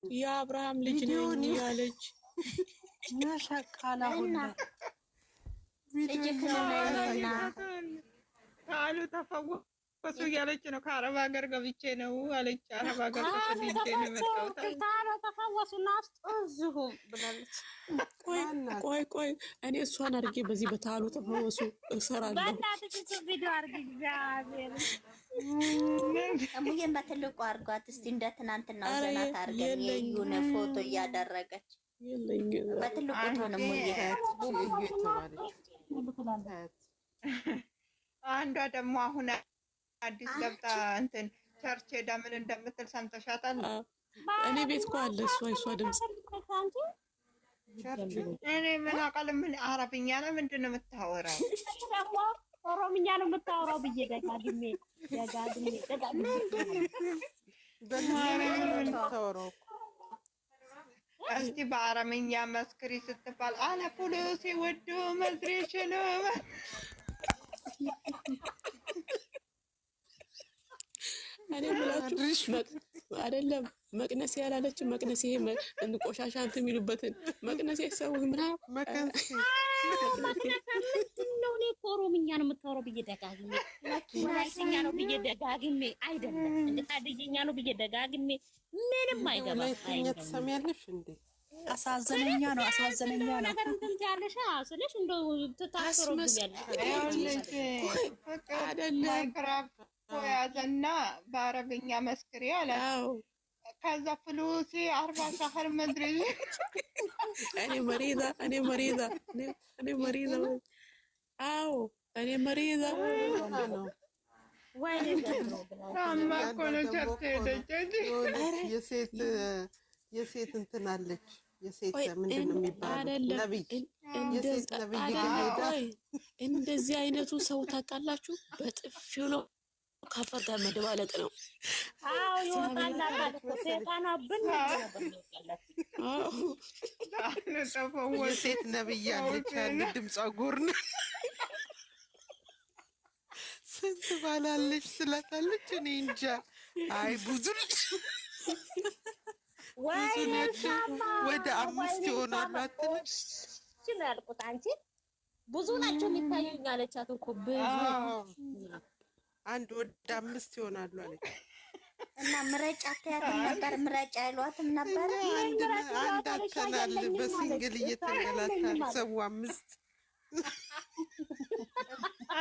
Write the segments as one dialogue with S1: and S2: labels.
S1: የአብርሃም ልጅ ነኝ ያለች
S2: ነሸቃላ ሁላ
S3: ልጅ ነውና
S4: አሉ ተፈወሱ እያለች ነው። ከአረብ ሀገር ገብቼ ነው አለች። አረብ ሀገር ተሰድጄ ነው የመጣሁት።
S3: ተፈወሱና አስጠዝሁ ብላለች።
S1: ቆይ እኔ እሷን አድርጌ በዚህ በታሉ ተፈወሱ እሰራለሁ።
S3: በእናትህ ቪዲዮ አድርጊ። እግዚአብሔር እሙዬን በትልቁ አድርጓት እስቲ እንደ ትናንትና ዘናት አድርገን የዩን ፎቶ እያደረገች በትልቁ ሆነ እሙዬ
S4: አንዷ ደግሞ አሁን አዲስ ገብታ እንትን ቸርች ሄዳ ምን እንደምትል ሰምተሻታል?
S1: እኔ ቤት እኮ አለ እሷ ድምፅ
S4: እኔ ምን አውቃለሁ። ምን አረብኛ ነው ምንድን ነው የምታወራው?
S3: ኦሮምኛ ነው የምታወራው ብዬ ደጋግሜ
S4: እስቲ በአረብኛ መስክሪ ስትባል አለ ፖሊሲ ወዶ መዝሬሽ ነው
S1: እኔ ብላችሁ አይደለም መቅነስ ያላለች መቅነስ ይሄ ቆሻሻ እንትን የሚሉበትን መቅነስ ሰው ምናምን
S2: መቀንስ
S3: ነው። እኔ ኦሮምኛ ነው የምታወራው ብዬ ደጋግሜ ወላይትኛ ነው ብዬ ደጋግሜ አይደለም እንደ ታድየኛ ነው ብዬ ደጋግሜ ምንም አይገባም።
S2: ወላይትኛ ትሰሚያለሽ እንዴ?
S5: አሳዘነኛ ነው
S3: ነገር እንትን ያለሽ ስለሽ እንደው ተታሰሩብኛለሽ
S4: አይደለም ያዘና በአረብኛ መስክሪ አለ። ከዛ ፍሉሲ 40 ሻህር መድረጅ
S1: እኔ መሪዛ አዎ እኔ መሪዛ
S3: ወይ
S2: የሴት እንትን አለች። የሴት ምንድን ነው የሚባለው? ነብይ የሴት ነብይ ሄዳ
S1: እንደዚህ አይነቱ ሰው ታውቃላችሁ፣ በጥፊው ነው ከፈጋ መደባለቅ ነው።
S3: አዎ ይወጣላታል። ሰይጣና ብን
S2: የሴት ነብይ አለች። ያን ድምጿ ጎርና ስንት ባላለች ስላታለች። እኔ እንጃ። አይ ብዙ ወደ 5 ይሆናሉ አትልም?
S3: እሺ ነው ያልኩት። አንቺ ብዙ ናቸው የሚታዩኝ አለቻት እኮ ብዙ
S2: አንድ ወደ 5 ይሆናሉ አለች።
S3: እና ምረጫ አታያትም ነበር? ምረጫ አይሏትም ነበር?
S2: አንድ አተናል በሲንግል እየተንገላታ ሰው 5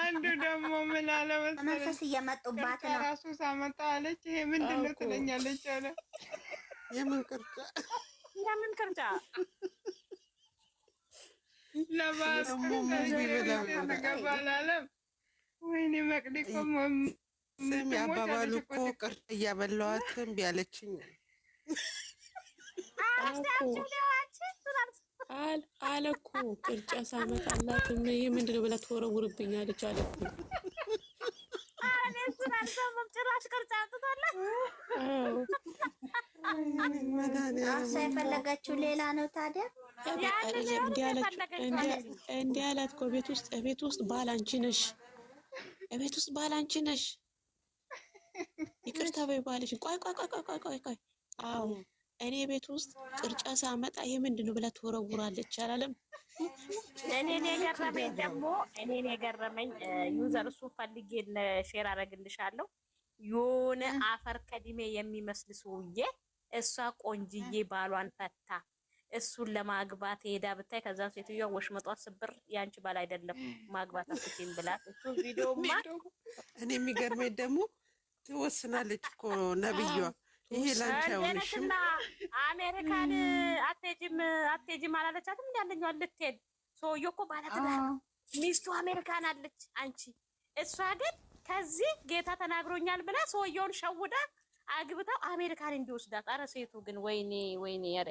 S4: አንዱ ደግሞ ምን አለ መሰለኝ
S3: መንፈስ እየመጡባት ነው።
S4: ራሱ ሳመጣ አለች። ይሄ ምንድን ነው ትለኛለች አለ።
S2: የምን ቅርጫ
S4: ለባስ ተገባላለም። ወይኔ መቅዲቆ
S2: ስም ያባባሉ እኮ ቅርጫ እያበላዋት እምቢ አለችኝ
S1: አለ እኮ ቅርጫ ሳመጣላት ይሄ ምንድን ነው ብላ ትወረውርብኛለች አለ እኮ።
S3: ጭራሽ ቅርጫ አምጥታለች። እሷ የፈለገችው ሌላ ነው። ታዲያ
S1: እንዲህ አላት እኮ ቤት ውስጥ ባል አንቺ ነሽ፣ ቤት ውስጥ ባል አንቺ ነሽ፣ ይቅርታ በይ ባልሽ። ቆይ አዎ እኔ ቤት ውስጥ ቅርጫ ሳመጣ ይሄ ምንድን ነው ብላ ትወረውራለች አላለም?
S3: እኔን የገረመኝ ዩዘር እሱ ፈልጌ ሼር አደርግልሻለሁ። የሆነ አፈር ከዲሜ የሚመስል ሰውዬ እሷ ቆንጅዬ ባሏን ፈታ እሱን ለማግባት ሄዳ ብታይ፣ ከዛ ሴትዮዋ ወሽመጧ ስብር ያንቺ ባል አይደለም ማግባት አትችይም ብላት እሱ ቪዲዮማ።
S2: እኔ የሚገርመኝ ደግሞ ትወስናለች እኮ ነብዩዋ። ይሄ ላንቺ አይሆንሽም።
S3: አሜሪካን አትሄጂም አላለቻትም? እንዳለኛው ልትሄድ ሰውዬው እኮ ባለትዳር ሚስቱ አሜሪካን አለች። አንቺ እሷ ግን ከዚህ ጌታ ተናግሮኛል ብላ ሰውዬውን ሸውዳ አግብታው አሜሪካን እንዲወስዳት። አረ ሴቱ ግን ወይኔ ያረ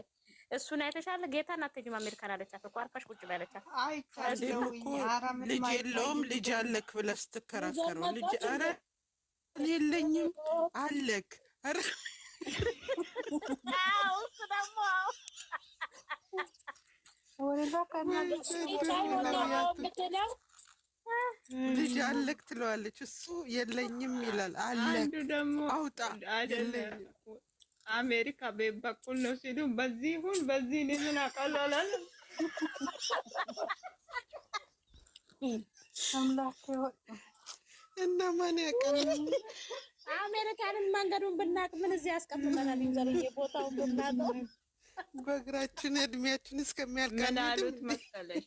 S3: እሱን አይተሻለ? ጌታን አትሄጂም አሜሪካን አለቻት እኮ። አርፋሽ ቁጭ ባለቻት።
S2: ልጅ የለውም ልጅ አለክ ብለህ ስትከራከረው ልጅ አረ የለኝም አለክ አረ
S3: እሱ ደግሞ
S2: ልጅ አለክ ትለዋለች። እሱ የለኝም ይላል። አለክ አውጣ
S4: አሜሪካ በኩል ነው ሲሉ በዚህ ይሁን በዚህ እኔ ምን አውቃለሁ አላለም።
S5: አምላክ
S2: እና ማን ያውቃል?
S3: አሜሪካንን መንገዱን ብናቅ ምን እዚህ ያስቀምጠናል? እንዘርዬ ቦታውን ብናቀው
S2: በእግራችን እድሜያችን እስከሚያልቅ
S4: ምን አሉት መሰለሽ?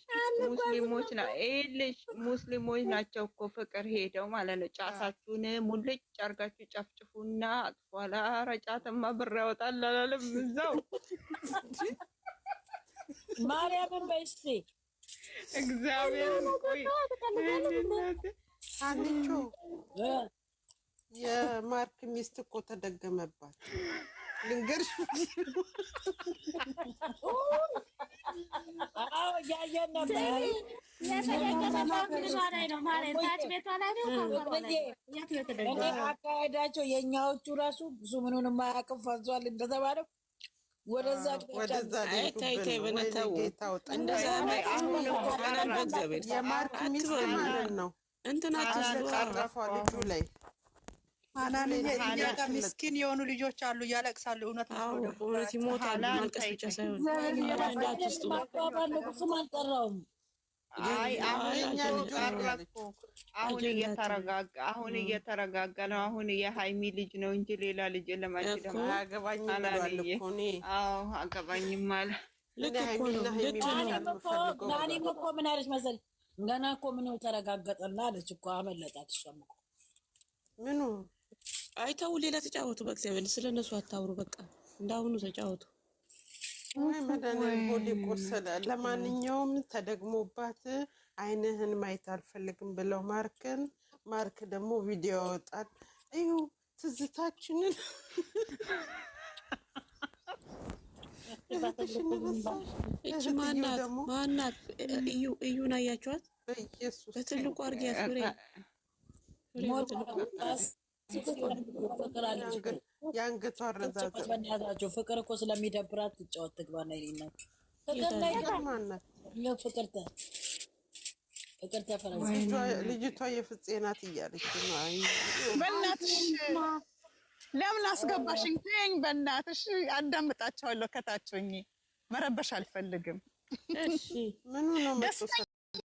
S4: ሙስሊሞች ናቸው እኮ ፍቅር ሄደው ማለት ነው። ጫሳችሁን ሙልጭ አርጋችሁ ጨፍጭፉና አጥፏላ። ረጫትማ ብር ያወጣል አላለም እዛው
S5: ማርያምን በስቲ
S4: እግዚአብሔርን ቆይ
S2: አንቺ የማርክ ሚስት እኮ ተደገመባት። ልንገርሽ
S5: ያየን ነበር። አካሄዳቸው የእኛዎቹ ራሱ ብዙ ምኑን የማያውቅም ፈዟል እንደተባለው ወደዛ
S2: የማርክ ሚስት ማለት ነው። እንትና ተቀረፏ ልጁ ላይ
S5: ምስኪን የሆኑ ልጆች አሉ፣ ያለቅሳሉ። እውነት
S1: ይሞታሉ። ማልቀስ ብቻ ሳይሆን
S5: ስም አልጠራውም።
S4: አሁን እየተረጋጋ ነው። አሁን የሀይሚ ልጅ ነው እንጂ ሌላ ልጅ ለማች ደግሞ
S2: አገባኝም
S4: አለ።
S1: ልክ እኮ ነው።
S5: ናኒም እኮ ምን አለች መሰለኝ? ገና እኮ ምነው ተረጋገጠና አለች እኮ አመለጣት። እሷም እኮ
S2: ምኑ
S1: አይተው ሌላ ተጫወቱ። በእግዚአብሔር ስለነሱ አታውሩ። በቃ እንዳሁኑ ተጫወቱ።
S2: መድኃኒዓለም ቦዲ ቆሰለ። ለማንኛውም ተደግሞባት አይንህን ማየት አልፈልግም ብለው ማርክ ደግሞ ቪዲዮ ያወጣል። እዩ ትዝታችንን
S1: እቺ ማናት? እዩን አያችኋት? በትልቁ አርጊያት ፍሬ
S2: የአንገቷ
S5: አረዛዛቸው ፍቅር እኮ ስለሚደብራት ትጫወት ትግባና ይናት ፍቅር ተፈረዘ።
S2: ልጅቷ የፍፄ ናት እያለች ነው።
S4: በእናትሽ ለምን አስገባሽኝ? ተይኝ በእናትሽ። አዳምጣቸዋለሁ ከታች ሆኜ መረበሽ አልፈልግም።
S2: ምኑ ነው